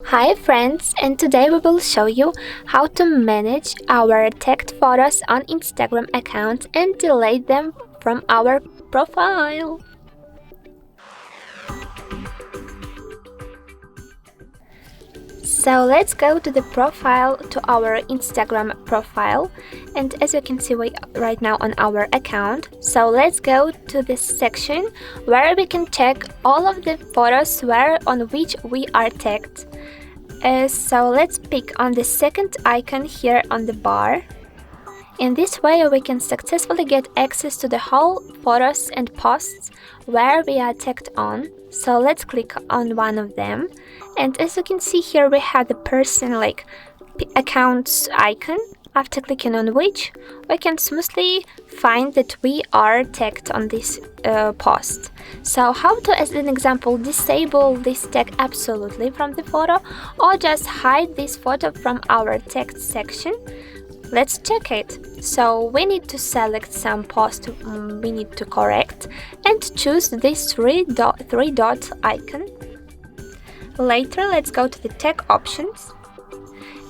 Hi friends, and today we will show you how to manage our tagged photos on Instagram account and delete them from our profile. So let's go to the profile, to our Instagram profile, and as you can see right now on our account, so let's go to this section where we can check all of the photos on which we are tagged. So let's pick on the second icon here on the bar. In this way we can successfully get access to the whole photos and posts where we are tagged on. So let's click on one of them, and as you can see here we have the person accounts icon, after clicking on which we can smoothly find that we are tagged on this post. So how to, as an example, disable this tag absolutely from the photo or just hide this photo from our tagged section? Let's check it. So we need to select some post we need to correct and choose this three dot icon. Later let's go to the tag options,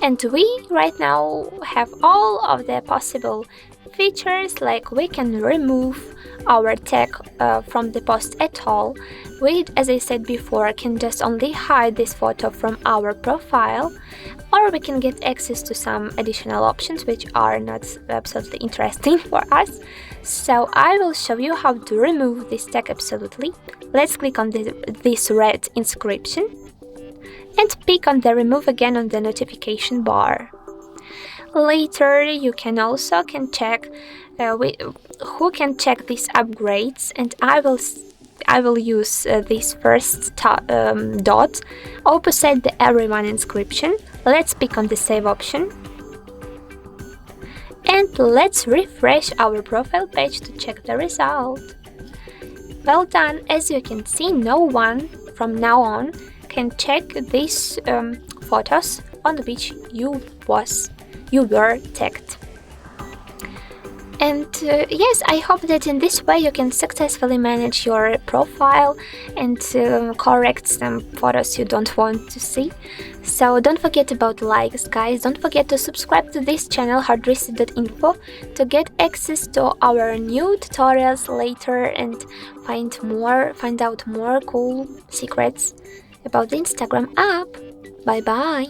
and we right now have all of the possible features, like we can remove our tag from the post at all. We, as I said before, can just only hide this photo from our profile, or we can get access to some additional options which are not absolutely interesting for us. So I will show you how to remove this tag absolutely. Let's click on this red inscription and pick on the remove again on the notification bar. Later you can also check who can check these upgrades, and I will use this first dot opposite the everyone inscription. Let's pick on the save option and let's refresh our profile page to check the result. Well done. As you can see, no one from now on can check these photos on which you were tagged. And yes, I hope that in this way you can successfully manage your profile and correct some photos you don't want to see. So don't forget about likes, guys. Don't forget to subscribe to this channel, HardReset.Info, to get access to our new tutorials later and find out more cool secrets about the Instagram app. Bye bye.